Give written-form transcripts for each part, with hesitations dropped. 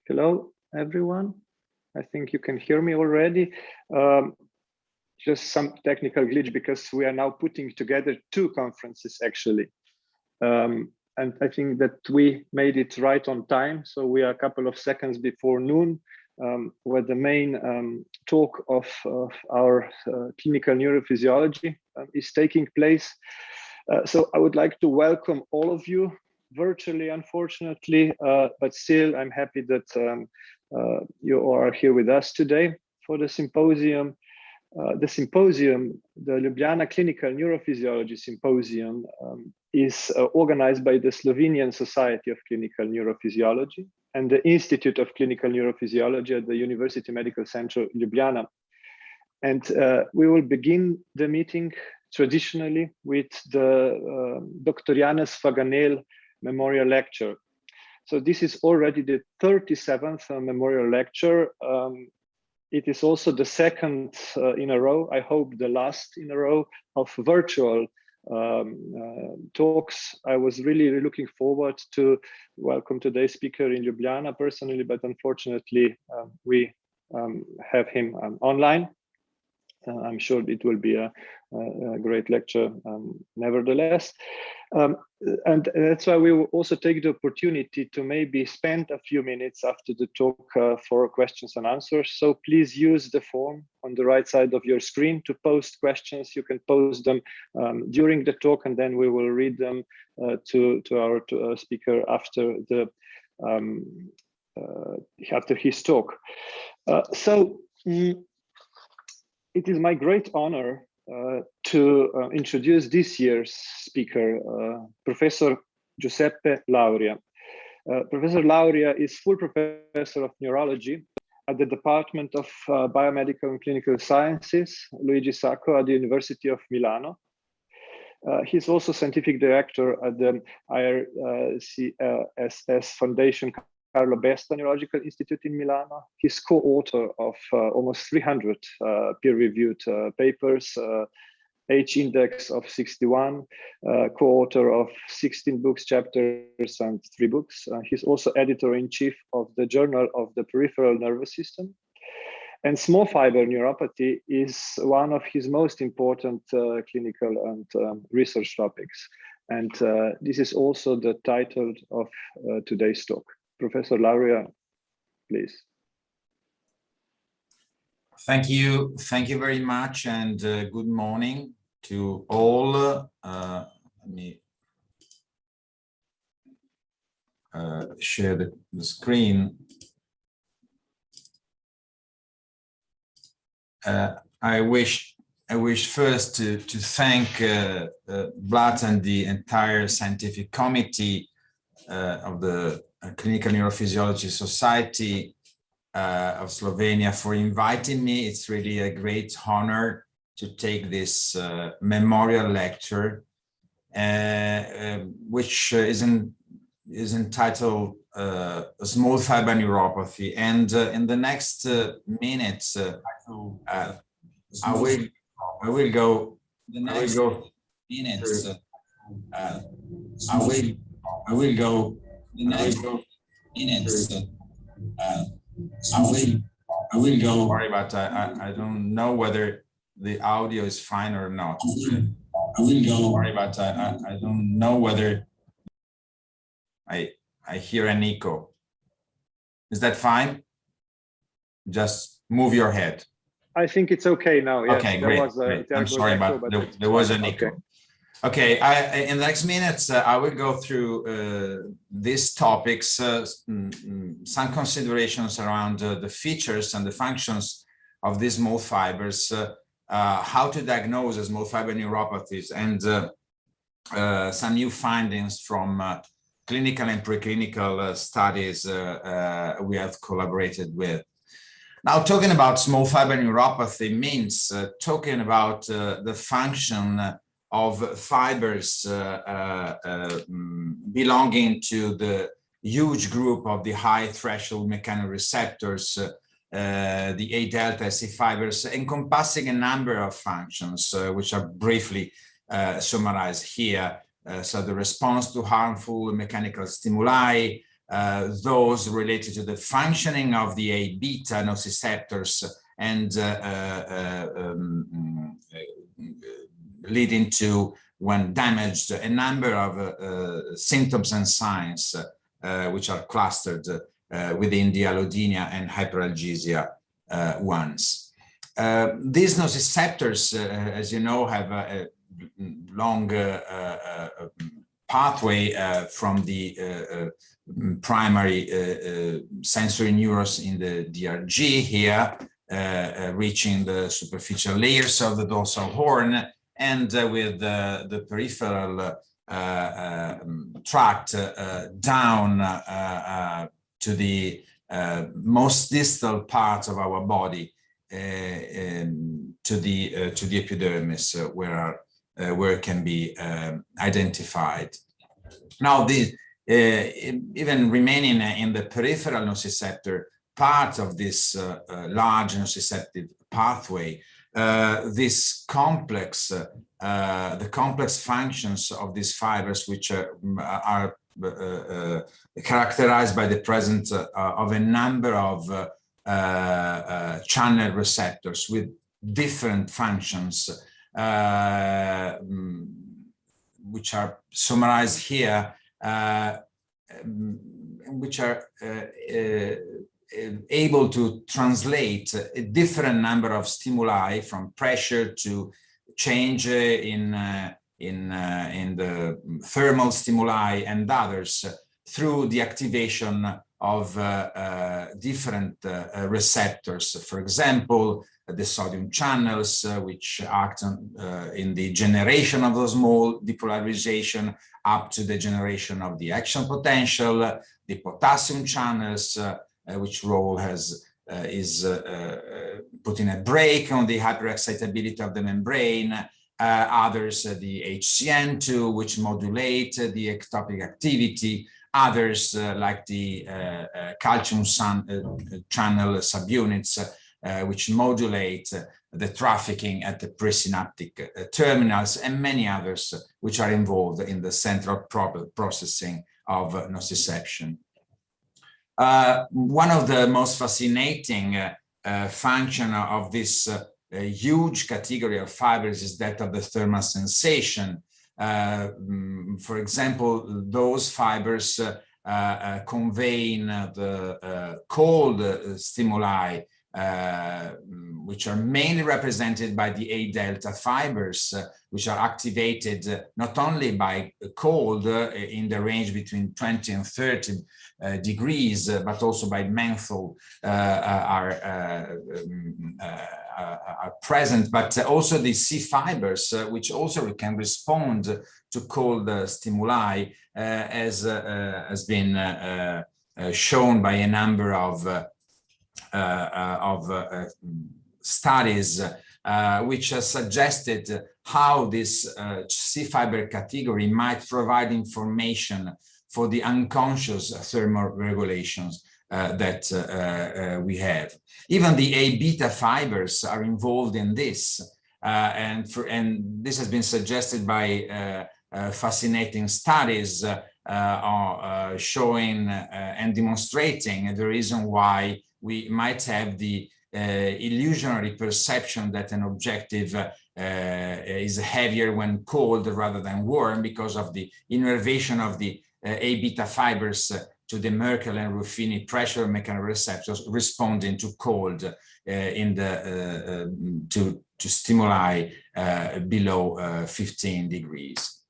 Hello, everyone. I think you can hear me already. Just some technical glitch because we are now putting together two conferences actually. And I think that we made it right on time. So we are a couple of seconds before noon, where the main talk of our clinical neurophysiology is taking place. So I would like to welcome all of you virtually, unfortunately, but still I'm happy that you all are here with us today for the symposium. The Ljubljana Clinical Neurophysiology Symposium, is organized by the Slovenian Society of Clinical Neurophysiology and the Institute of Clinical Neurophysiology at the University Medical Center Ljubljana. And we will begin the meeting traditionally with the Dr. Janez Faganel Memorial Lecture. So this is already the 37th memorial lecture. It is also the second in a row, I hope the last in a row, of virtual talks. I was really looking forward to welcome today's speaker in Ljubljana personally, but unfortunately we have him online. I'm sure it will be a great lecture nevertheless. And that's why we will also take the opportunity to maybe spend a few minutes after the talk for questions and answers. So please use the form on the right side of your screen to post questions. You can post them during the talk, and then we will read them to our speaker after his talk. It is my great honor to introduce this year's speaker, Professor Giuseppe Lauria. Professor Lauria is full professor of neurology at the Department of Biomedical and Clinical Sciences, Luigi Sacco, at the University of Milano. He's also scientific director at the IRCSS Foundation Carlo Besta Neurological Institute in Milano. He's co-author of almost 300 peer-reviewed papers, H-index of 61, co-author of 16 books, chapters, and 3 books. He's also editor-in-chief of the Journal of the Peripheral Nervous System. And small fiber neuropathy is one of his most important clinical and research topics. And this is also the title of today's talk. Professor Lauria, please. Thank you very much, and good morning to all. Let me share the screen. I wish first to thank Blat and the entire scientific committee of the Clinical Neurophysiology Society of Slovenia for inviting me. It's really a great honor to take this memorial lecture, which is entitled Small Fiber Neuropathy. And in the next minutes, I will go Sorry, but I don't know whether the audio is fine or not. Sorry, but I don't know whether I hear an echo. Is that fine? Just move your head. I think it's okay now. Yes, okay, great. I'm sorry, but there was an echo. Okay, in the next minutes, I will go through these topics, some considerations around the features and the functions of these small fibers, how to diagnose small fiber neuropathies, and some new findings from clinical and preclinical studies we have collaborated with. Now, talking about small fiber neuropathy means talking about the function of fibers belonging to the huge group of the high threshold mechanoreceptors, the A delta SC fibers, encompassing a number of functions, which are briefly summarized here. So the response to harmful mechanical stimuli, those related to the functioning of the A-beta nociceptors and leading to, when damaged, a number of symptoms and signs which are clustered within the allodynia and hyperalgesia ones. These nociceptors, as you know, have a long pathway from the primary sensory neurons in the DRG here, reaching the superficial layers of the dorsal horn, and with the peripheral tract down to the most distal part of our body, to the epidermis, where it can be identified. Now, even remaining in the peripheral nociceptor part of this large nociceptive pathway, this complex, the complex functions of these fibers, which are characterized by the presence of a number of channel receptors with different functions, which are summarized here, which are able to translate a different number of stimuli, from pressure to change in the thermal stimuli and others, through the activation of different receptors. For example, the sodium channels, which act on, in the generation of the small depolarization up to the generation of the action potential, the potassium channels, which role is putting a brake on the hyperexcitability of the membrane, others the HCN2, which modulate the ectopic activity, others like the calcium channel subunits, which modulate the trafficking at the presynaptic terminals, and many others which are involved in the central processing of nociception. One of the most fascinating function of this huge category of fibers is that of the thermal sensation. For example, those fibers convey the cold stimuli, which are mainly represented by the A-delta fibers, which are activated not only by cold in the range between 20 and 30 degrees, but also by menthol are present, but also the C fibers, which also can respond to cold stimuli, as has been shown by a number of studies, which suggested how this C fiber category might provide information for the unconscious thermal regulations that we have. Even the A-beta fibers are involved in this, and this has been suggested by fascinating studies showing and demonstrating the reason why we might have the illusionary perception that an objective is heavier when cold rather than warm, because of the innervation of the A-beta fibers to the Merkel and Ruffini pressure mechanoreceptors responding to cold in the to stimuli below 15 degrees.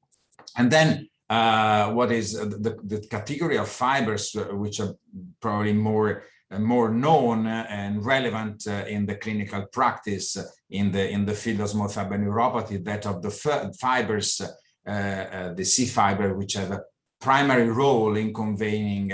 And then what is the category of fibers which are probably more known and relevant in the clinical practice in the field of small fiber neuropathy, that of the fibers, the C fiber, which have a primary role in conveying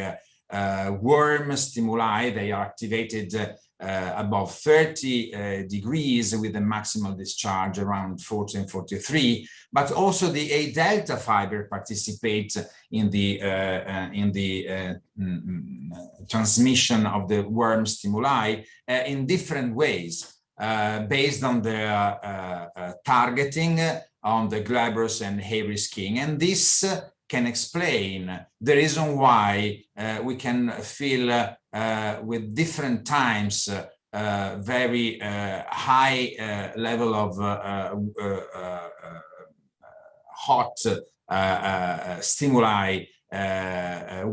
worm stimuli. They are activated above 30 degrees with a maximal discharge around 40 and 43, but also the A-delta fiber participates in the transmission of the worm stimuli in different ways, based on their targeting on the glabrous and hairy skin. And this can explain the reason why we can feel with different times very high level of hot stimuli,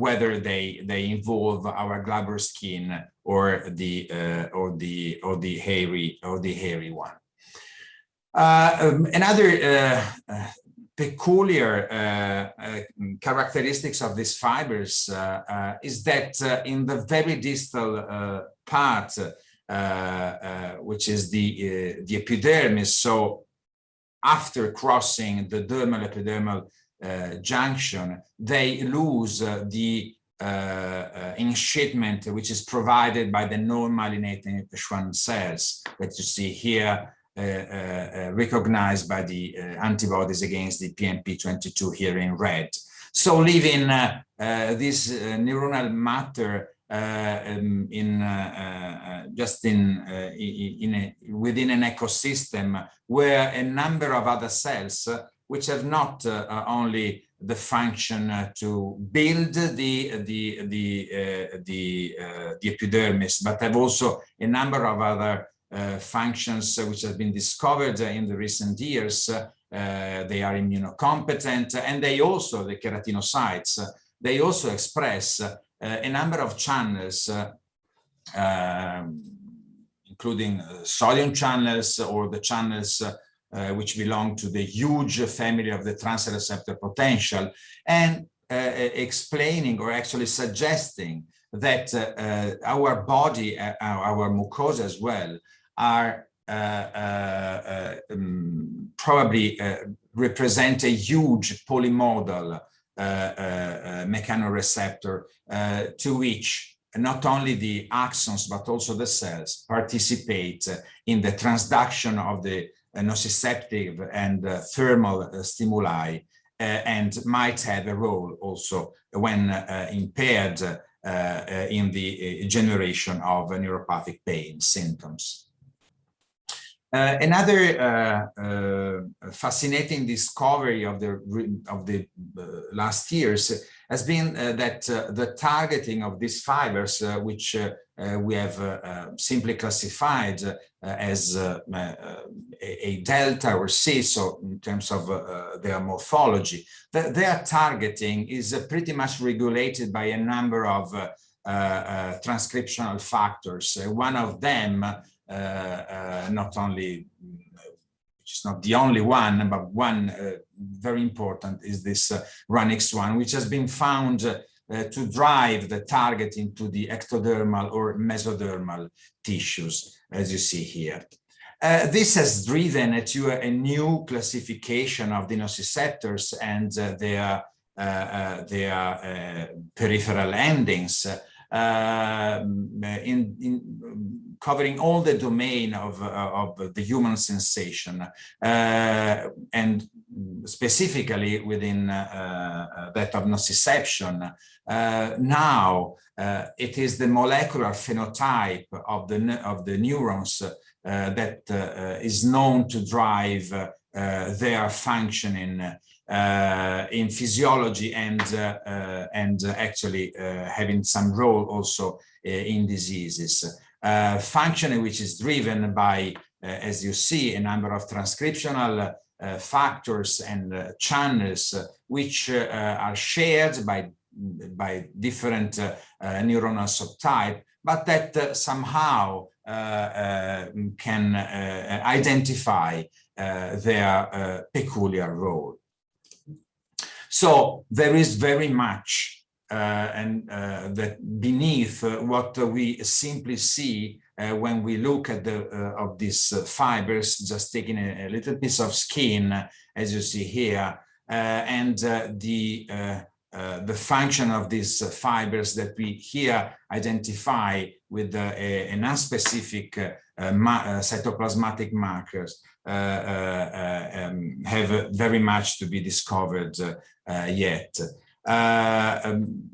whether they involve our glabrous skin or the hairy one. Another peculiar characteristics of these fibers is that in the very distal part, which is the epidermis, so after crossing the dermal epidermal junction, they lose the enshipment which is provided by the non-myelinating Schwann cells that you see here, recognized by the antibodies against the PMP22 here in red. So leaving this neuronal matter within an ecosystem where a number of other cells which have not only the function to build the epidermis, but have also a number of other functions which have been discovered in the recent years. They are immunocompetent, and they also, the keratinocytes, they also express a number of channels, including sodium channels or the channels which belong to the huge family of the transfer receptor potential, and explaining or actually suggesting that our body, our mucosa as well, are probably represent a huge polymodal mechanoreceptor to which not only the axons but also the cells participate in the transduction of the nociceptive and thermal stimuli, and might have a role also when impaired in the generation of neuropathic pain symptoms. Another fascinating discovery of the last years has been that the targeting of these fibers, which we have simply classified as a delta or C, so in terms of their morphology, their targeting is pretty much regulated by a number of transcriptional factors. One of them, not only, which is not the only one, but one very important, is this RUNX1, which has been found to drive the target into the ectodermal or mesodermal tissues, as you see here. This has driven to a new classification of the nociceptors and their peripheral endings, covering all the domain of the human sensation, and specifically within that of nociception. Now it is the molecular phenotype of the neurons that is known to drive their functioning in physiology, and actually having some role also in diseases. Functioning which is driven by, as you see, a number of transcriptional factors and channels which are shared by different neuronal subtype, but that somehow can identify their peculiar role. So there is very much that beneath what we simply see when we look at of these fibers, just taking a little piece of skin, as you see here, and the function of these fibers that we here identify with a non-specific cytoplasmatic markers have very much to be discovered yet. And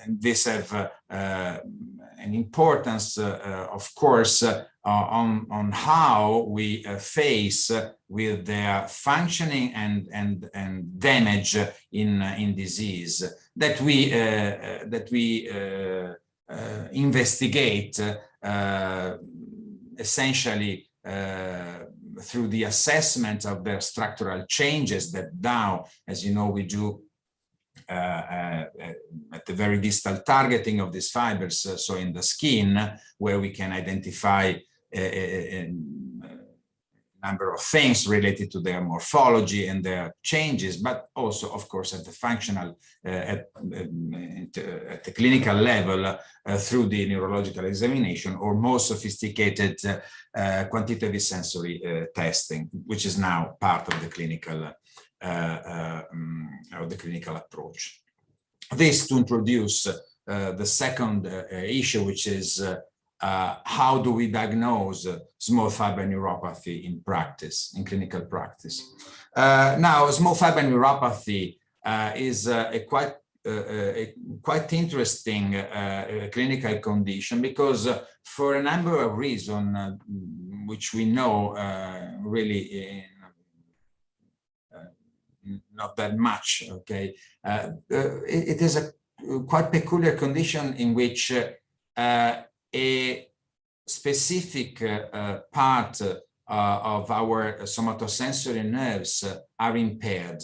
this have an importance, of course, on how we face with their functioning and damage in disease, that we investigate essentially through the assessment of their structural changes that now, as you know, we do at the very distal targeting of these fibers, so in the skin, where we can identify a number of things related to their morphology and their changes, but also, of course, at the functional, at the clinical level through the neurological examination or more sophisticated quantitative sensory testing, which is now part of the clinical approach. This to introduce the second issue, which is how do we diagnose small fiber neuropathy in practice, in clinical practice? Now, small fiber neuropathy is a quite interesting clinical condition, because for a number of reasons, which we know really not that much, okay? It is a quite peculiar condition in which a specific part of our somatosensory nerves are impaired.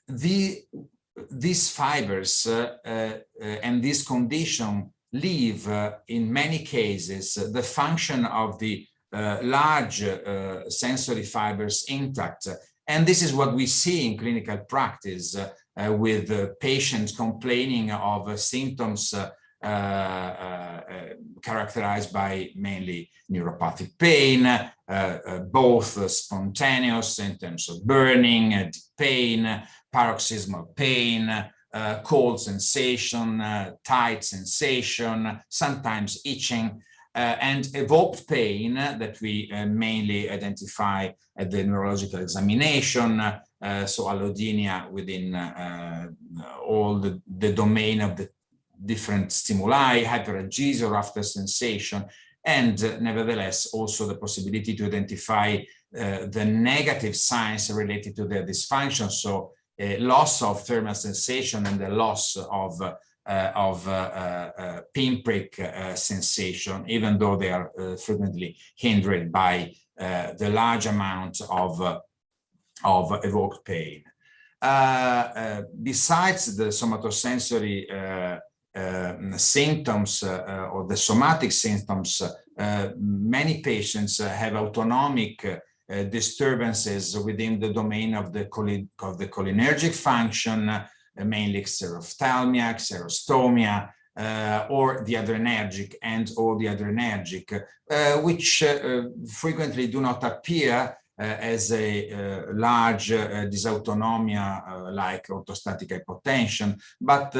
These fibers and this condition leave, in many cases, the function of the large sensory fibers intact. And this is what we see in clinical practice with patients complaining of symptoms characterized by mainly neuropathic pain, both spontaneous in terms of burning, deep pain, paroxysmal pain, cold sensation, tight sensation, sometimes itching, and evoked pain that we mainly identify at the neurological examination, so allodynia within all the domain of the different stimuli, hyperalgesia or after sensation, and nevertheless also the possibility to identify the negative signs related to their dysfunction, so loss of thermal sensation and the loss of pinprick sensation, even though they are frequently hindered by the large amount of evoked pain. Besides the somatosensory symptoms or the somatic symptoms, many patients have autonomic disturbances within the domain of the cholinergic function, mainly xerophthalmia, xerostomia, or the adrenergic and or the adrenergic, which frequently do not appear as a large dysautonomia like orthostatic hypotension, but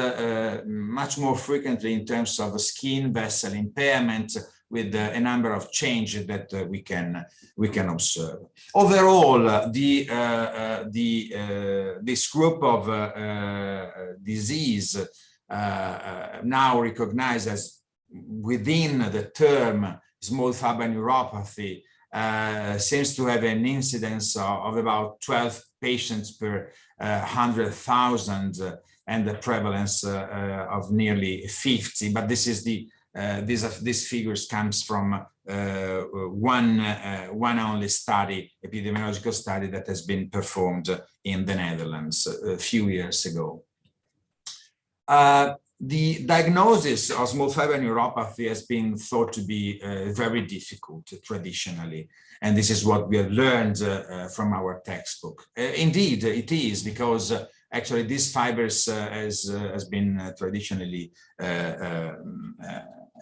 much more frequently in terms of skin vessel impairment, with a number of changes that we can observe. Overall, this group of disease now recognized as within the term small fiber neuropathy seems to have an incidence of about 12 patients per 100,000 and the prevalence of nearly 50. But this is these figures comes from one only study, epidemiological study that has been performed in the Netherlands a few years ago. The diagnosis of small fiber neuropathy has been thought to be very difficult traditionally, and this is what we have learned from our textbook. Indeed, it is, because actually these fibers has been traditionally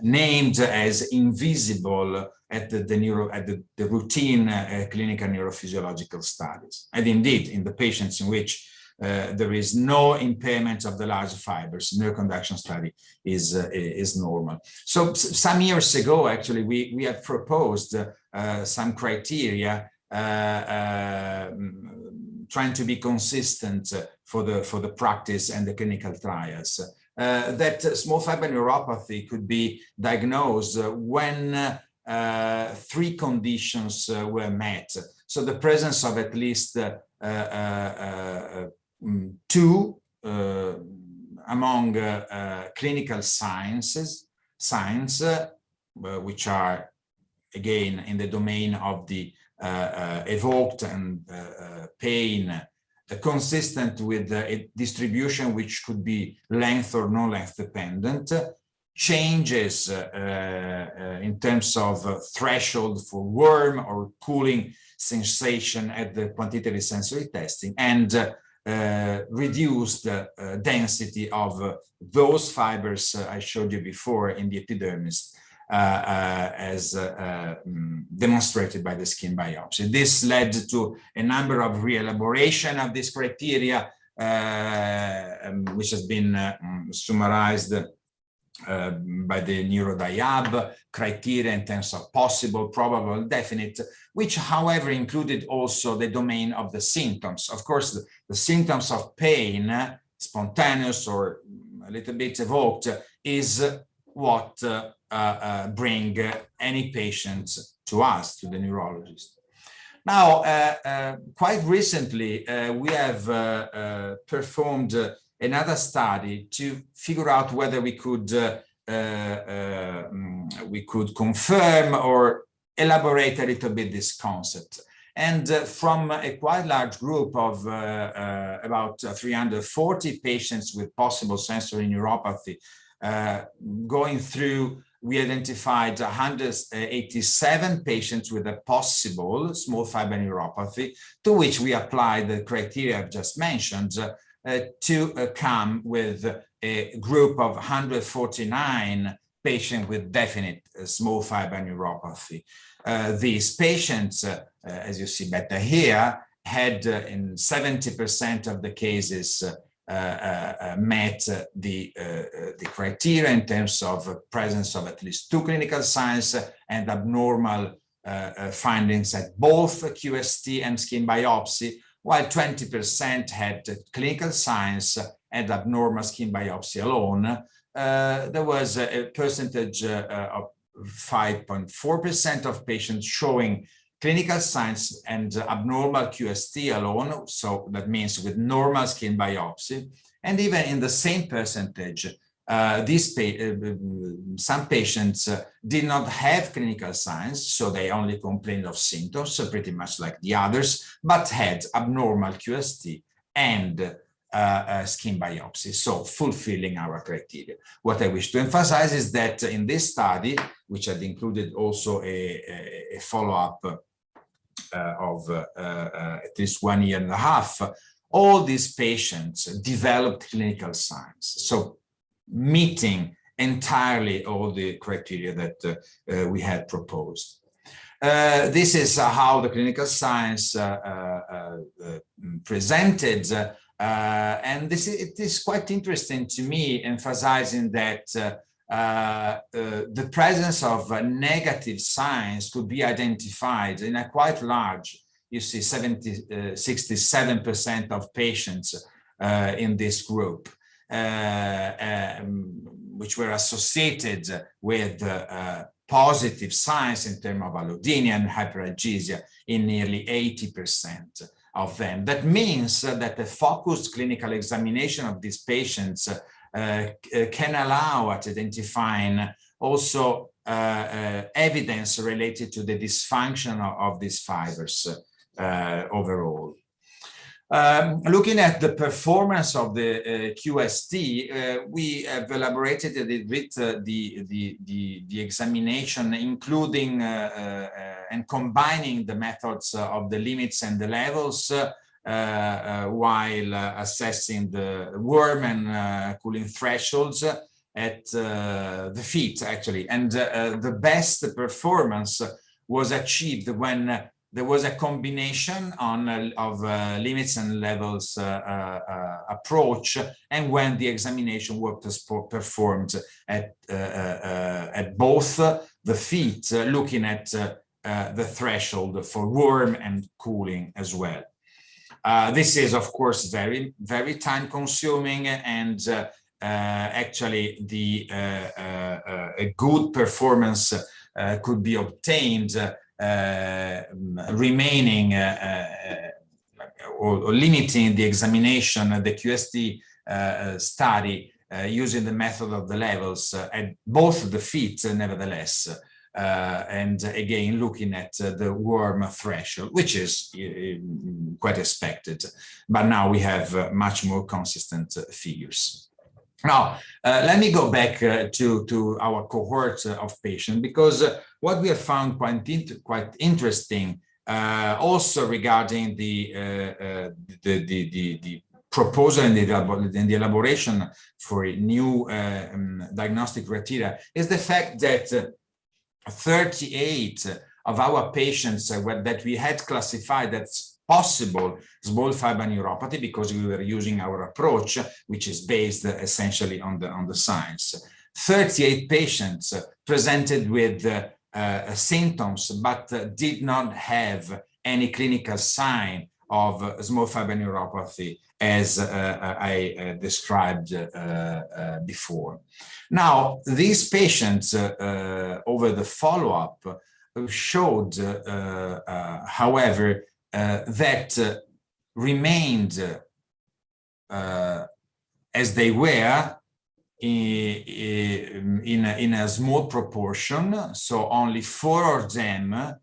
named as invisible at the routine clinical neurophysiological studies. And indeed, in the patients in which there is no impairment of the large fibers, neuroconduction study is normal. So some years ago, actually, we have proposed some criteria trying to be consistent for the practice and the clinical trials. That small fiber neuropathy could be diagnosed when three conditions were met. So the presence of at least two among clinical signs, which are again in the domain of the evoked and pain, consistent with a distribution which could be length or non-length dependent, changes in terms of threshold for warm or cooling sensation at the quantitative sensory testing, and reduced density of those fibers I showed you before in the epidermis, as demonstrated by the skin biopsy. This led to a number of re-elaboration of this criteria, which has been summarized by the NeuroDiab criteria in terms of possible, probable, definite, which, however, included also the domain of the symptoms. Of course, the symptoms of pain, spontaneous or a little bit evoked, is what bring any patient to us, to the neurologist. Now, quite recently, we have performed another study to figure out whether we could confirm or elaborate a little bit this concept. And from a quite large group of about 340 patients with possible sensory neuropathy, going through, we identified 187 patients with a possible small fiber neuropathy, to which we applied the criteria I've just mentioned, to come with a group of 149 patients with definite small fiber neuropathy. These patients, as you see better here, had in 70% of the cases met the criteria in terms of presence of at least two clinical signs and abnormal findings at both QST and skin biopsy, while 20% had clinical signs and abnormal skin biopsy alone. There was a percentage of 5.4% of patients showing clinical signs and abnormal QST alone, so that means with normal skin biopsy. And even in the same percentage, some patients did not have clinical signs, so they only complained of symptoms, so pretty much like the others, but had abnormal QST and skin biopsy, so fulfilling our criteria. What I wish to emphasize is that in this study, which had included also a follow-up of at least 1.5 years, all these patients developed clinical signs, so meeting entirely all the criteria that we had proposed. This is how the clinical signs presented, and it is quite interesting to me, emphasizing that the presence of negative signs could be identified in a quite large, you see 67% of patients in this group, which were associated with positive signs in terms of allodynia and hyperalgesia in nearly 80% of them. That means that a focused clinical examination of these patients can allow at identifying also evidence related to the dysfunction of these fibers overall. Looking at the performance of the QST, we have elaborated a little bit the examination, including and combining the methods of the limits and the levels while assessing the warm and cooling thresholds at the feet, actually. And the best performance was achieved when there was a combination of limits and levels approach, and when the examination work was performed at both the feet, looking at the threshold for warm and cooling as well. This is, of course, very, very time consuming, and actually a good performance could be obtained, remaining or limiting the examination, the QST study using the method of the levels at both the feet, nevertheless, and again looking at the worm threshold, which is quite expected, but now we have much more consistent figures. Now, let me go back to our cohort of patients, because what we have found quite interesting, also regarding the proposal and the elaboration for a new diagnostic criteria, is the fact that 38 of our patients that we had classified as possible small fiber neuropathy, because we were using our approach, which is based essentially on the science. 38 patients presented with symptoms, but did not have any clinical sign of small fiber neuropathy, as I described before. Now, these patients over the follow-up showed, however, that remained as they were in a small proportion. So only 4 of them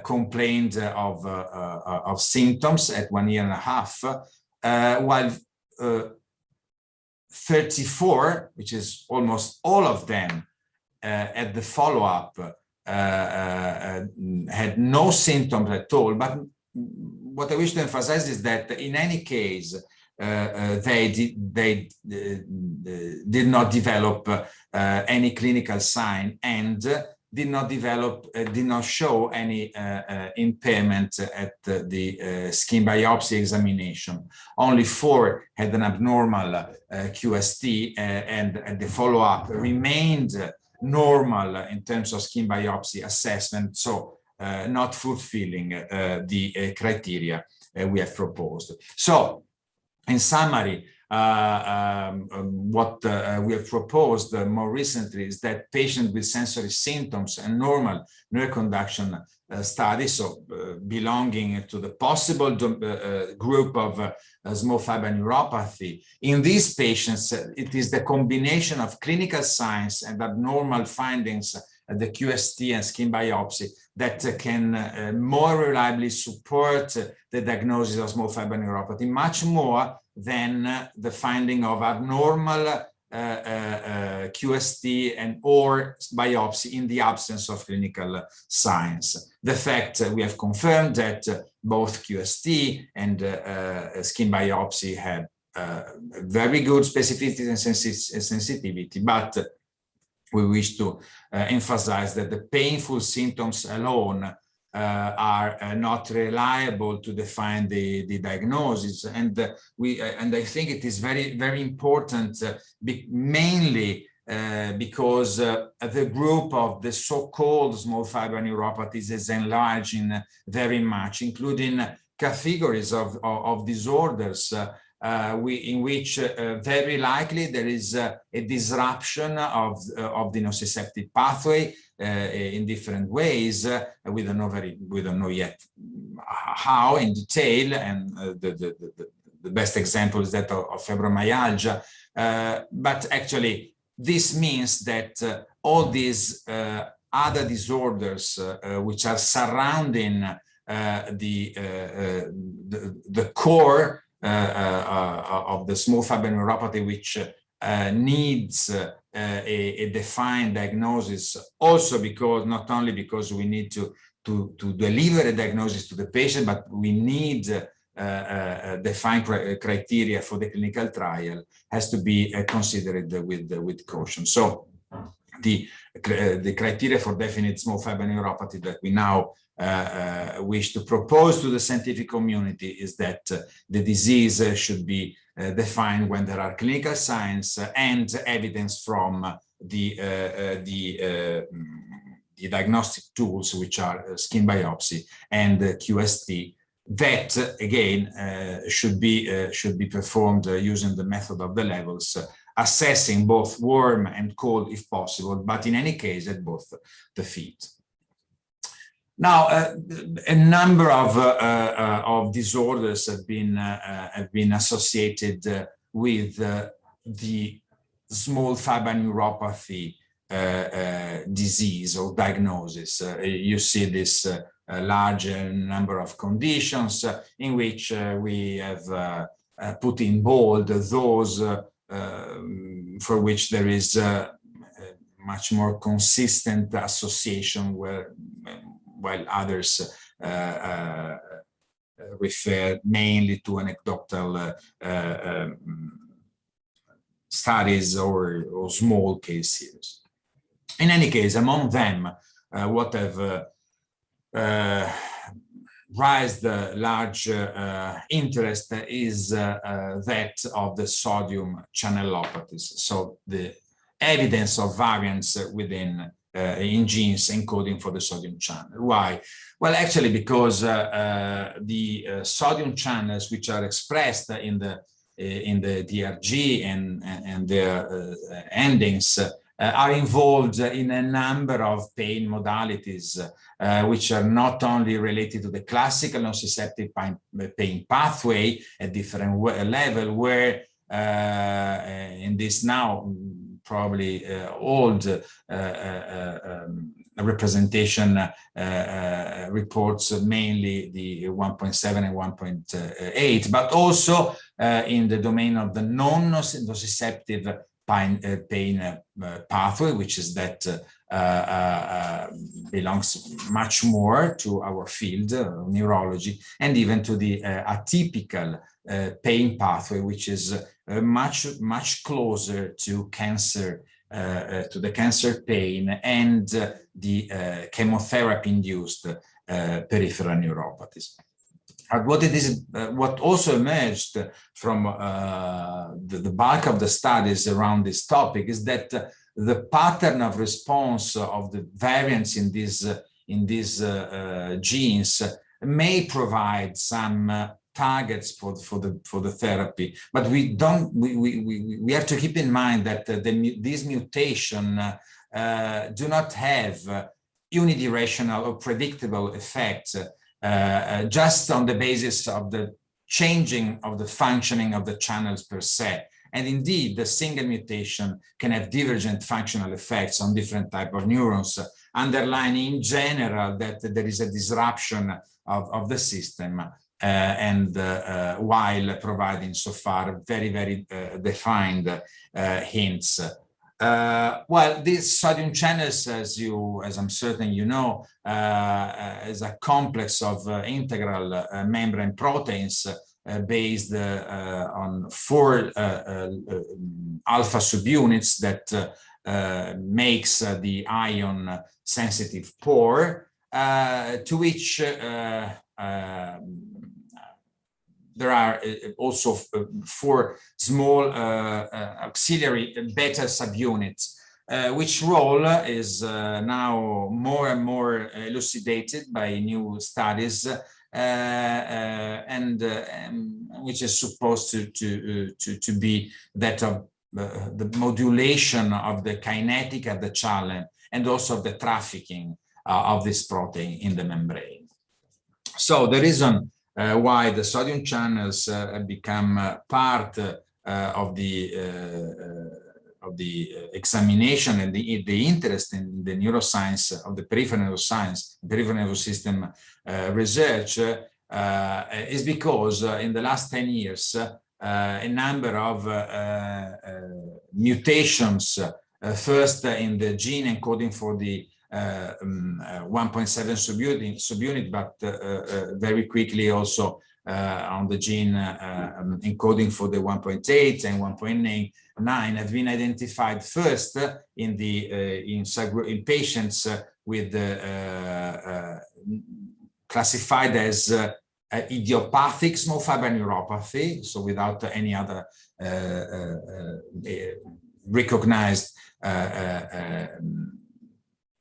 complained of symptoms at 1.5 years, while 34, which is almost all of them at the follow-up, had no symptoms at all. But what I wish to emphasize is that in any case, they did not develop any clinical sign, and did not show any impairment at the skin biopsy examination. Only 4 had an abnormal QST, and at the follow-up remained normal in terms of skin biopsy assessment, so not fulfilling the criteria we have proposed. So, in summary, what we have proposed more recently is that patients with sensory symptoms and normal nerve conduction studies, so belonging to the possible group of small fiber neuropathy. In these patients, it is the combination of clinical signs and abnormal findings at the QST and skin biopsy that can more reliably support the diagnosis of small fiber neuropathy, much more than the finding of abnormal QST and or biopsy in the absence of clinical signs. The fact we have confirmed that both QST and skin biopsy had very good specificity and sensitivity, but we wish to emphasize that the painful symptoms alone are not reliable to define the diagnosis, and I think it is very, very important, mainly because the group of the so-called small fiber neuropathies is enlarging very much, including categories of disorders in which very likely there is a disruption of the nociceptive pathway in different ways. We don't know yet how in detail, and the best example is that of fibromyalgia. But actually, this means that all these other disorders which are surrounding the core of the small fiber neuropathy, which needs a defined diagnosis, also because not only because we need to deliver a diagnosis to the patient, but we need defined criteria for the clinical trial, has to be considered with caution. So the criteria for definite small fiber neuropathy that we now wish to propose to the scientific community is that the disease should be defined when there are clinical signs and evidence from the diagnostic tools, which are skin biopsy and QST, that again should be performed using the method of the levels assessing both warm and cold if possible, but in any case at both the feet. Now, a number of disorders have been associated with the small fiber neuropathy disease or diagnosis. You see this large number of conditions in which we have put in bold those for which there is much more consistent association, while others refer mainly to anecdotal studies or small case series. In any case, among them, what have raised large interest is that of the sodium channelopathies. So the evidence of variants within in genes encoding for the sodium channel. Why? Well, actually, because the sodium channels which are expressed in the DRG and their endings are involved in a number of pain modalities, which are not only related to the classical nociceptive pain pathway at different level, where in this now probably old representation reports mainly the 1.7 and 1.8, but also in the domain of the non-nociceptive pain pathway, which is that belongs much more to our field, neurology, and even to the atypical pain pathway, which is much closer to cancer, to the cancer pain and the chemotherapy-induced peripheral neuropathies. What also emerged from the bulk of the studies around this topic is that the pattern of response of the variants in these genes may provide some targets for the therapy, but we have to keep in mind that these mutations do not have unidirectional or predictable effects just on the basis of the changing of the functioning of the channels per se. And indeed, the single mutation can have divergent functional effects on different types of neurons, underlining in general that there is a disruption of the system while providing so far very defined hints. Well, these sodium channels, as I'm certain you know, is a complex of integral membrane proteins based on 4 alpha subunits that makes the ion sensitive pore, to which there are also 4 small auxiliary beta subunits, which role is now more and more elucidated by new studies, and which is supposed to be that of the modulation of the kinetic of the channel and also the trafficking of this protein in the membrane. So the reason why the sodium channels become part of the examination and the interest in the neuroscience of the peripheral neuroscience, peripheral nervous system research is because in the last 10 years, a number of mutations, first in the gene encoding for the 1.7 subunit, but very quickly also on the gene encoding for the 1.8 and 1.9 have been identified first in patients with classified as idiopathic small fiber neuropathy, so without any other recognized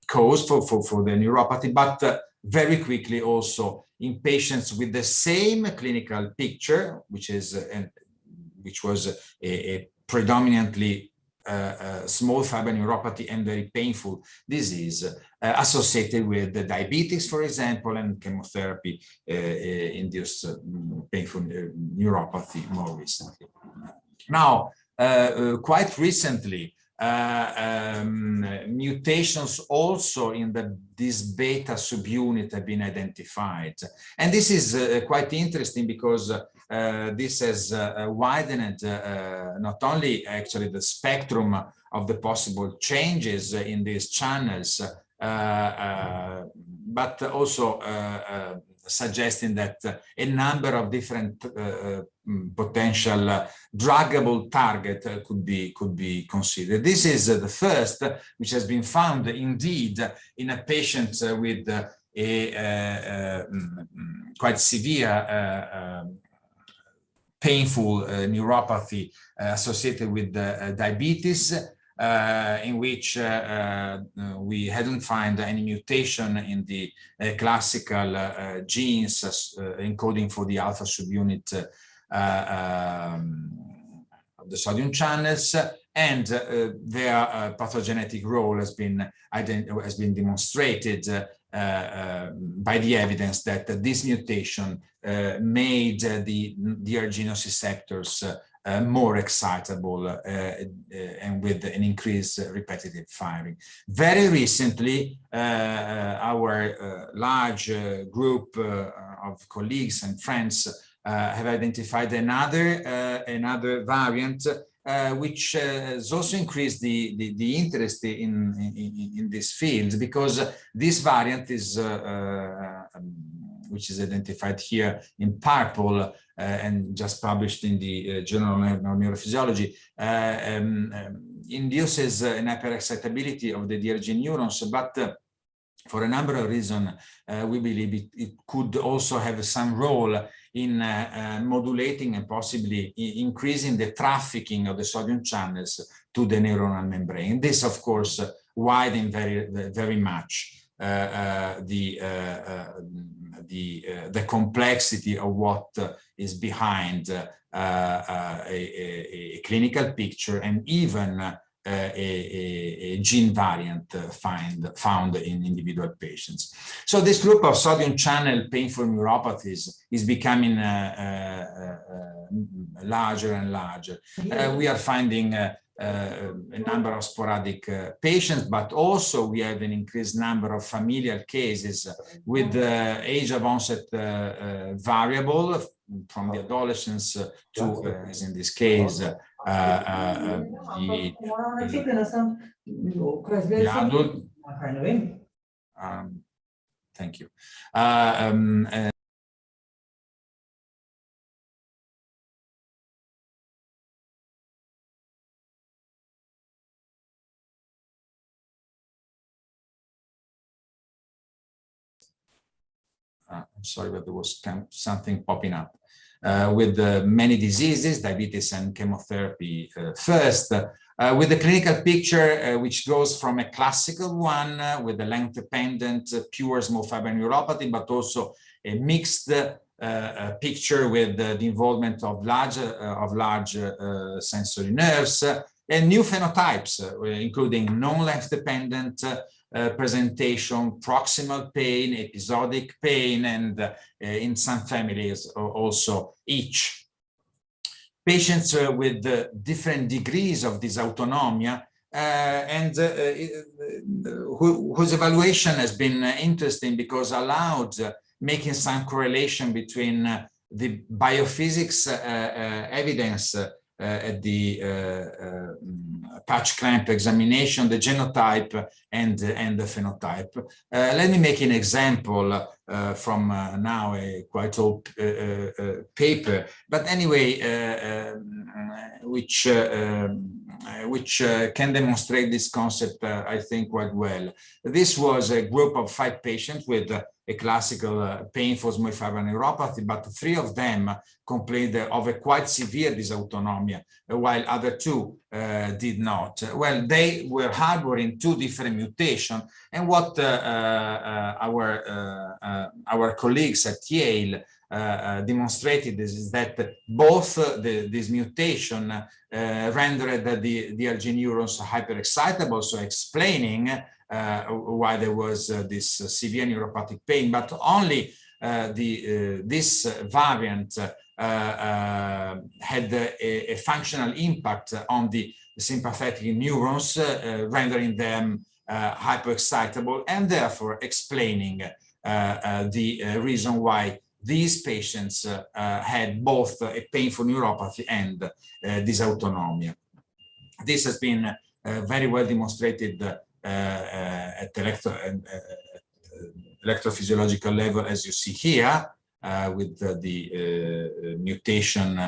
cause for the neuropathy, but very quickly also in patients with the same clinical picture, which was a predominantly small fiber neuropathy and very painful disease associated with the diabetes, for example, and chemotherapy induced painful neuropathy more recently. Now, quite recently, mutations also in this beta subunit have been identified. And this is quite interesting because this has widened not only actually the spectrum of the possible changes in these channels, but also suggesting that a number of different potential druggable target could be considered. This is the first, which has been found indeed in a patient with a quite severe painful neuropathy associated with diabetes, in which we hadn't found any mutation in the classical genes encoding for the alpha subunit of the sodium channels, and their pathogenetic role has been demonstrated by the evidence that this mutation made the DRG receptors more excitable and with an increased repetitive firing. Very recently, our large group of colleagues and friends have identified another variant which has also increased the interest in this field, because this variant is which is identified here in purple and just published in the Journal of Neurophysiology, induces an hyperexcitability of the DRG neurons, but for a number of reasons, we believe it could also have some role in modulating and possibly increasing the trafficking of the sodium channels to the neuronal membrane. This, of course, widens very much the complexity of what is behind a clinical picture, and even a gene variant found in individual patients. So this group of sodium channel painful neuropathies is becoming larger and larger. We are finding a number of sporadic patients, but also we have an increased number of familial cases with age of onset variable from the adolescence to, as in this case, the adult. Thank you. I'm sorry, but there was something popping up. With many diseases, diabetes and chemotherapy first, with the clinical picture, which goes from a classical one with the length-dependent pure small fiber neuropathy, but also a mixed picture with the involvement of large sensory nerves, and new phenotypes, including non-length-dependent presentation, proximal pain, episodic pain, and in some families also itch. Patients with different degrees of dysautonomia and whose evaluation has been interesting because allowed making some correlation between the biophysics evidence at the patch clamp examination, the genotype and the phenotype. Let me make an example from now a quite old paper, but anyway, which can demonstrate this concept, I think, quite well. This was a group of 5 patients with a classical painful small fiber neuropathy, but 3 of them complained of a quite severe dysautonomia, while other 2 did not. Well, they were harboring 2 different mutations, and what our colleagues at Yale demonstrated is that both this mutation rendered the DLG neurons hyperexcitable, so explaining why there was this severe neuropathic pain, but only this variant had a functional impact on the sympathetic neurons, rendering them hyperexcitable, and therefore explaining the reason why these patients had both a painful neuropathy and dysautonomia. This has been very well demonstrated at electrophysiological level, as you see here, with the mutation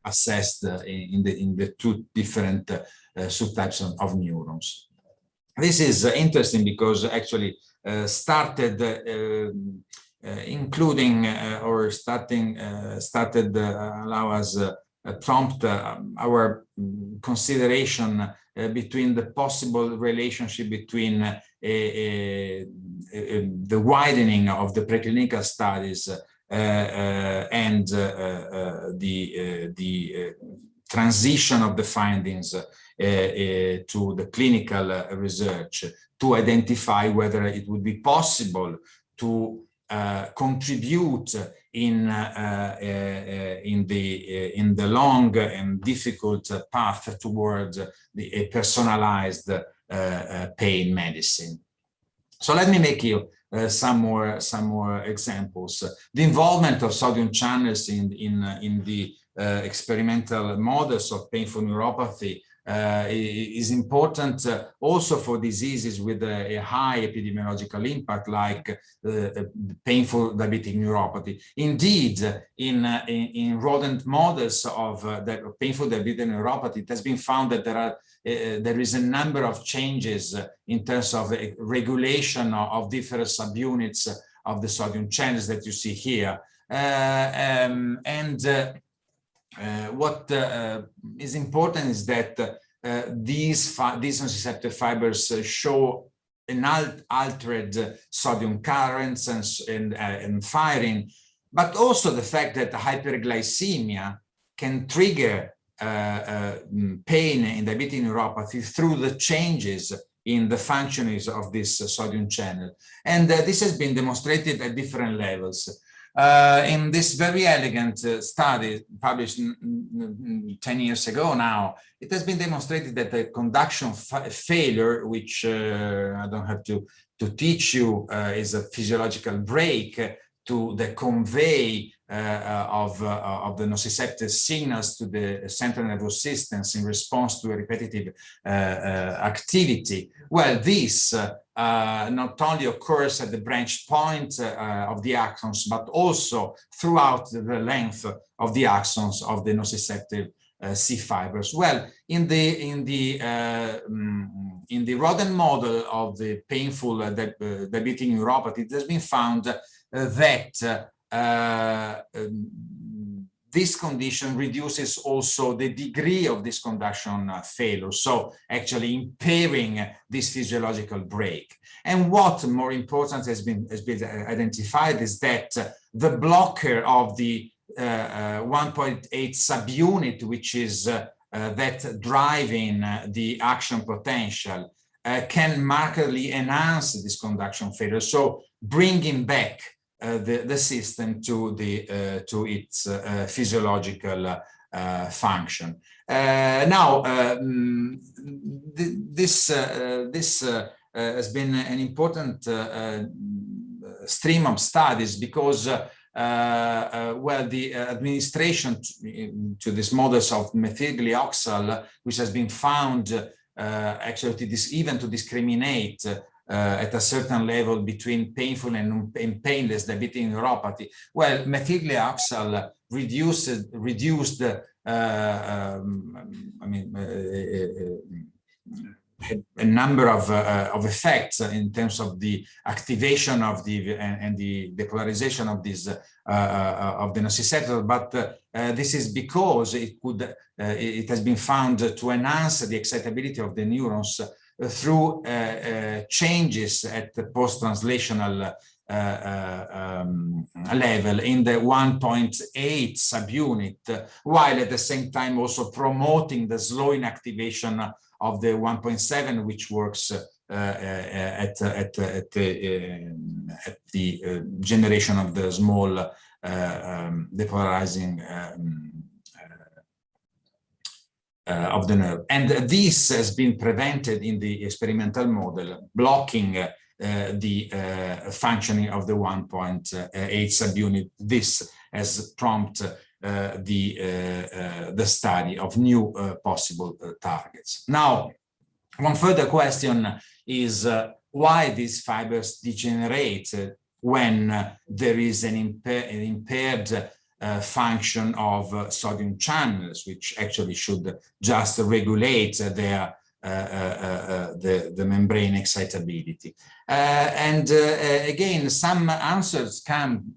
assessed in the two different subtypes of neurons. This is interesting because actually started including or started allow us prompt our consideration between the possible relationship between the widening of the preclinical studies and the transition of the findings to the clinical research to identify whether it would be possible to contribute in the long and difficult path towards a personalized pain medicine. So let me make you some more examples. The involvement of sodium channels in the experimental models of painful neuropathy is important also for diseases with a high epidemiological impact, like painful diabetic neuropathy. Indeed, in rodent models of painful diabetic neuropathy, it has been found that there is a number of changes in terms of regulation of different subunits of the sodium channels that you see here. What is important is that these nociceptive fibers show an altered sodium currents and firing, but also the fact that hyperglycemia can trigger pain in diabetic neuropathy through the changes in the functionings of this sodium channel. And this has been demonstrated at different levels. In this very elegant study published 10 years ago now, it has been demonstrated that the conduction failure, which I don't have to teach you, is a physiological break to the convey of the nociceptive signals to the central nervous systems in response to a repetitive activity. Well, this not only occurs at the branch point of the axons, but also throughout the length of the axons of the nociceptive C fibers. Well, in the rodent model of the painful diabetic neuropathy, it has been found that this condition reduces also the degree of this conduction failure, so actually impairing this physiological break. And what more important has been identified is that the blocker of the 1.8 subunit, which is that driving the action potential, can markedly enhance this conduction failure, so bringing back the system to its physiological function. Now, this has been an important stream of studies because, well, the administration to these models of methylglyoxal, which has been found actually even to discriminate at a certain level between painful and painless diabetic neuropathy. Well, methylglyoxal reduced a number of effects in terms of the activation of and the depolarization of this of the nociceptor, but this is because it has been found to enhance the excitability of the neurons through changes at the post-translational level in the 1.8 subunit, while at the same time also promoting the slow inactivation of the 1.7, which works at the generation of the small depolarizing of the nerve. And this has been prevented in the experimental model, blocking the functioning of the 1.8 subunit. This has prompted the study of new possible targets. Now, one further question is why these fibers degenerate when there is an impaired function of sodium channels, which actually should just regulate their the membrane excitability. Again, some answers came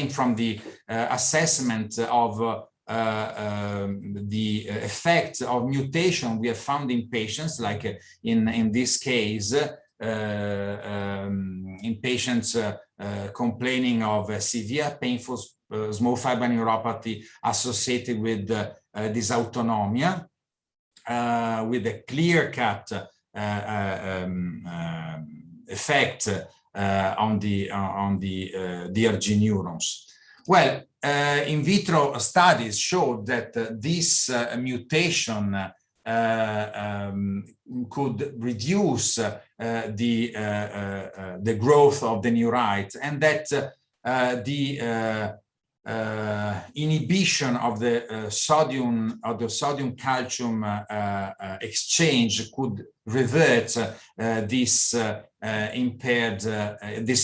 from the assessment of the effect of mutation we have found in patients, like in this case, in patients complaining of severe painful small fiber neuropathy associated with dysautonomia, with a clear-cut effect on the DRG neurons. Well, in vitro studies showed that this mutation could reduce the growth of the neurite, and that the inhibition of the sodium calcium exchange could revert this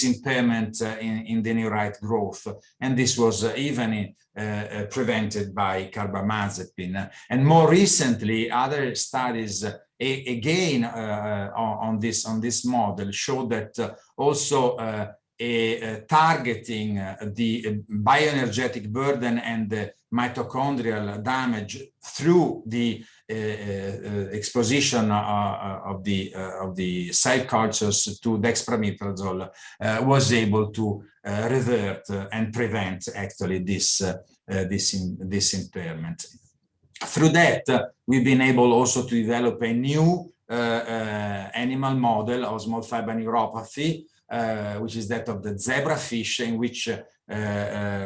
impairment in the neurite growth, and this was even prevented by carbamazepine. And more recently, other studies again on this model showed that also targeting the bioenergetic burden and the mitochondrial damage through the exposition of the cell cultures to dexpramiprazole was able to revert and prevent actually this impairment. Through that, we've been able also to develop a new animal model of small fiber neuropathy, which is that of the zebrafish, in which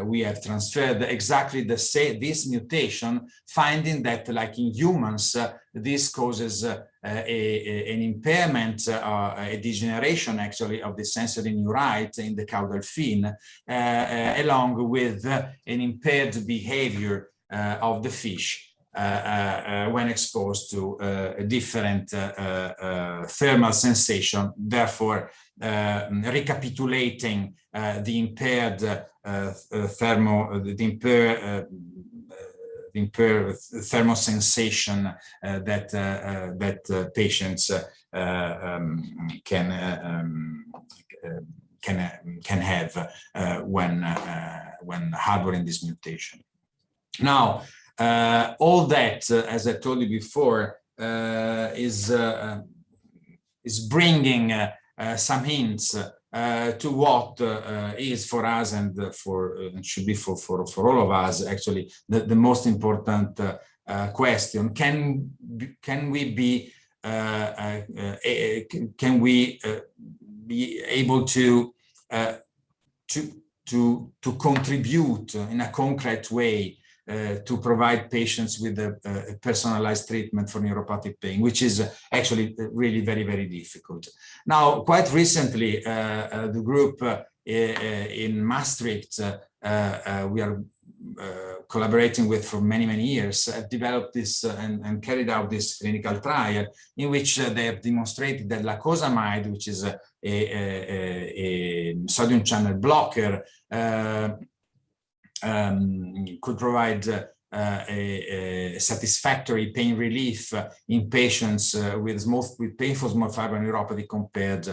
we have transferred exactly this mutation, finding that, like in humans, this causes an impairment, a degeneration actually of the sensory neurite in the caudal fin, along with an impaired behavior of the fish when exposed to a different thermal sensation, therefore recapitulating the impaired thermal sensation that patients can have when harboring this mutation. Now, all that, as I told you before, is bringing some hints to what is for us and should be for all of us actually the most important question. Can we be able to contribute in a concrete way to provide patients with a personalized treatment for neuropathic pain, which is actually really very, very difficult. Now, quite recently, the group in Maastricht, we are collaborating with for many, many years, have developed this and carried out this clinical trial in which they have demonstrated that lacosamide, which is a sodium channel blocker, could provide a satisfactory pain relief in patients with painful small fiber neuropathy compared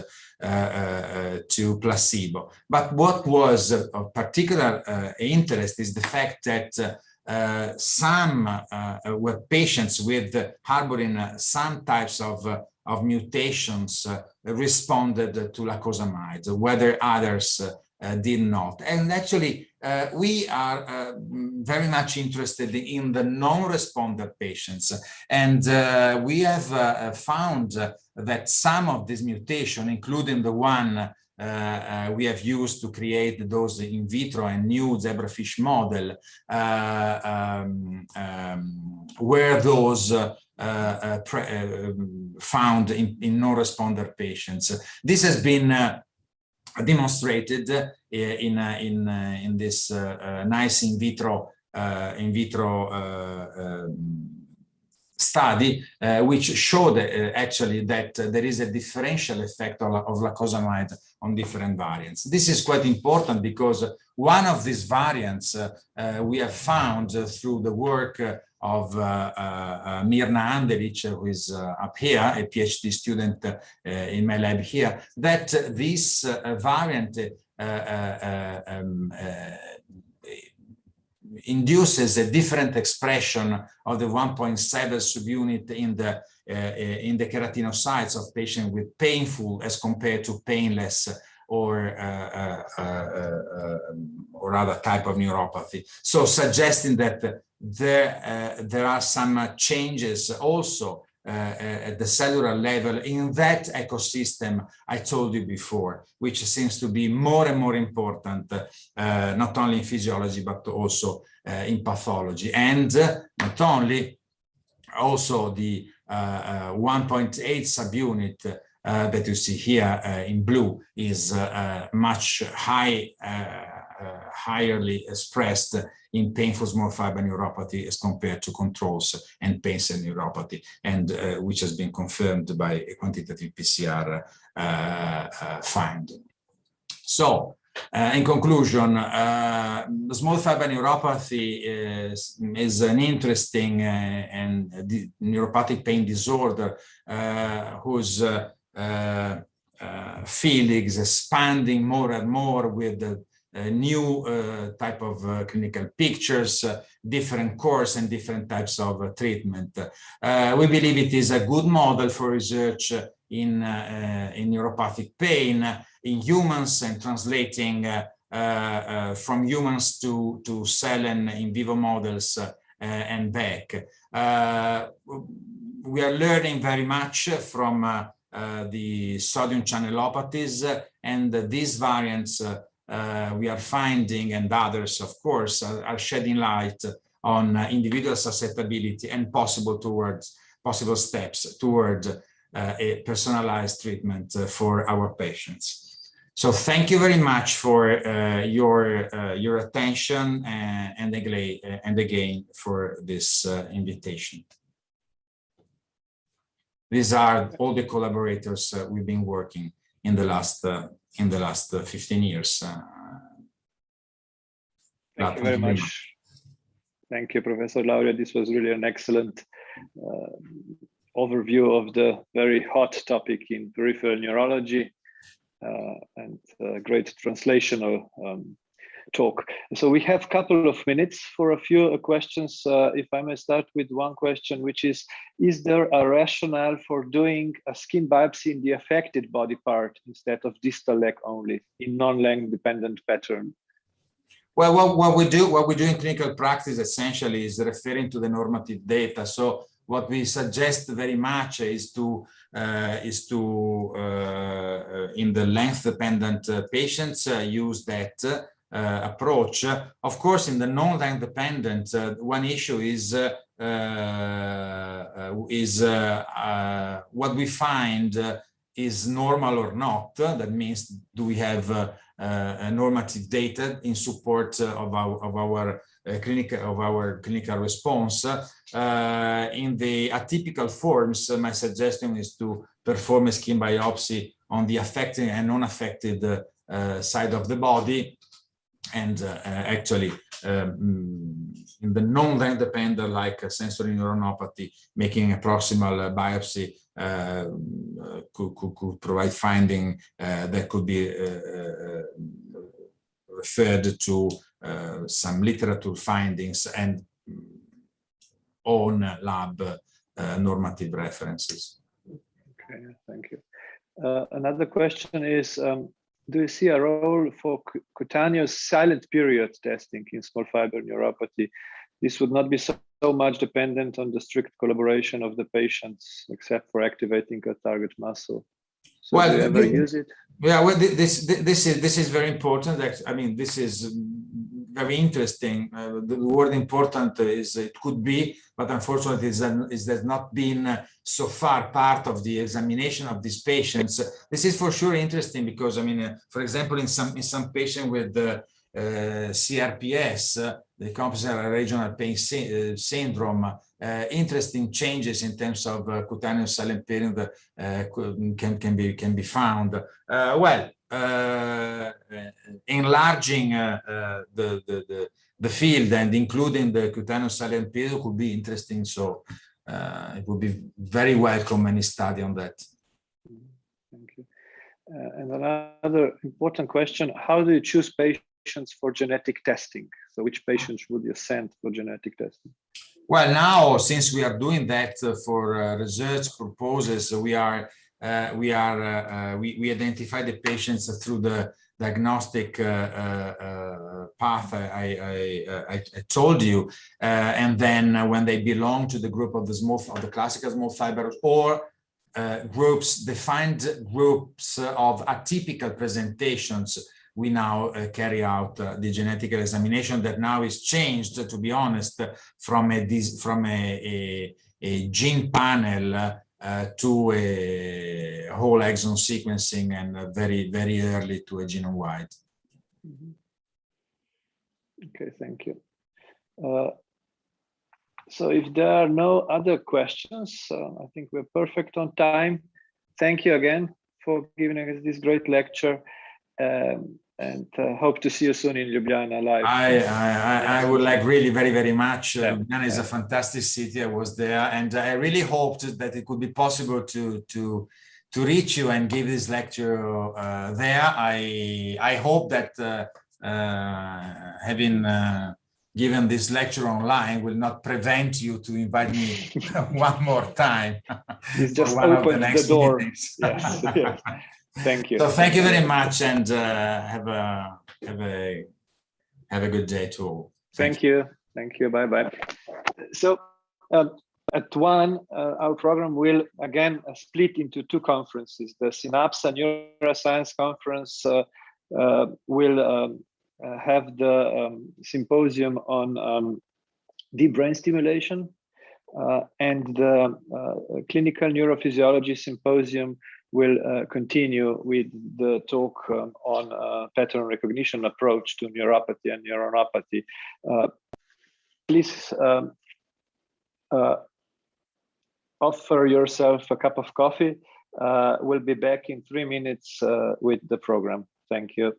to placebo. But what was of particular interest is the fact that some were patients with harboring some types of of mutations responded to lacosamide, whether others did not. And actually, we are very much interested in the non-responder patients. And we have found that some of these mutations, including the one we have used to create those in vitro and new zebrafish model, were those found in non-responder patients. This has been demonstrated in this nice in vitro study, which showed actually that there is a differential effect of lacosamide on different variants. This is quite important because one of these variants we have found through the work of Mirna Andelic, who is up here, a PhD student in my lab here, that this variant induces a different expression of the 1.7 subunit in the keratinocytes of patients with painful as compared to painless or other type of neuropathy. So suggesting that there are some changes also at the cellular level in that ecosystem I told you before, which seems to be more and more important, not only in physiology, but also in pathology. And not only, also the 1.8 subunit that you see here in blue is much higherly expressed in painful small fiber neuropathy as compared to controls and pain cell neuropathy, and which has been confirmed by a quantitative PCR finding. So, in conclusion, small fiber neuropathy is an interesting and neuropathic pain disorder whose field is expanding more and more with the new type of clinical pictures, different course and different types of treatment. We believe it is a good model for research in neuropathic pain in humans and translating from humans to cell and in vivo models and back. We are learning very much from the sodium channelopathies, and these variants we are finding, and others, of course, are shedding light on individual susceptibility and possible steps toward a personalized treatment for our patients. So thank you very much for your attention and again for this invitation. These are all the collaborators we've been working in the last 15 years. Thank you very much. Thank you, Professor Lauria. This was really an excellent overview of the very hot topic in peripheral neurology and great translational talk. So we have a couple of minutes for a few questions. If I may start with one question, which is there a rationale for doing a skin biopsy in the affected body part instead of distal leg only in non-length dependent pattern? Well, what we do in clinical practice essentially is referring to the normative data. So what we suggest very much is to in the length dependent patients use that approach. Of course, in the non-length dependent, one issue is what we find is normal or not. That means, do we have normative data in support of our clinical response? In the atypical forms, my suggestion is to perform a skin biopsy on the affected and non-affected side of the body. And actually, in the non-length dependent, like sensory neuropathy, making a proximal biopsy could provide finding that could be referred to some literature findings and own lab normative references. Okay, thank you. Another question is, do you see a role for cutaneous silent period testing in small fiber neuropathy? This would not be so much dependent on the strict collaboration of the patients, except for activating a target muscle. So well, do you ever use it? Yeah, well, this is very important. I mean, this is very interesting. The word important is it could be, but unfortunately, it has not been so far part of the examination of these patients. This is for sure interesting because, I mean, for example, in some patient with CRPS, the compensated regional pain syndrome, interesting changes in terms of cutaneous silent period can be found. Enlarging the field and including the cutaneous silent period could be interesting. So it would be very welcome any study on that. Thank you. And another important question: how do you choose patients for genetic testing? So which patients would you send for genetic testing? Well, now since we are doing that for research purposes, we identify the patients through the diagnostic path I told you, and then when they belong to the group of the classical small fibers or defined groups of atypical presentations, we now carry out the genetic examination that now is changed, to be honest, from a gene panel to a whole exome sequencing and very, very early to a genome-wide. Okay, thank you. So if there are no other questions, I think we're perfect on time. Thank you again for giving us this great lecture. And hope to see you soon in Ljubljana live. I would like really very, very much. Ljubljana is a fantastic city. I was there, and I really hoped that it could be possible to reach you and give this lecture there. I hope that having given this lecture online will not prevent you to invite me one more time. It's just opened the door. Yes, yes. Thank you. So thank you very much, and have a good day to all. Thank you. Thank you. Bye bye. So at 1, our program will again split into 2 conferences. The Synapse Neuroscience Conference will have the symposium on deep brain stimulation, and the clinical neurophysiology symposium will continue with the talk on pattern recognition approach to neuropathy and neuronopathy. Please offer yourself a cup of coffee. We'll be back in 3 minutes with the program. Thank you.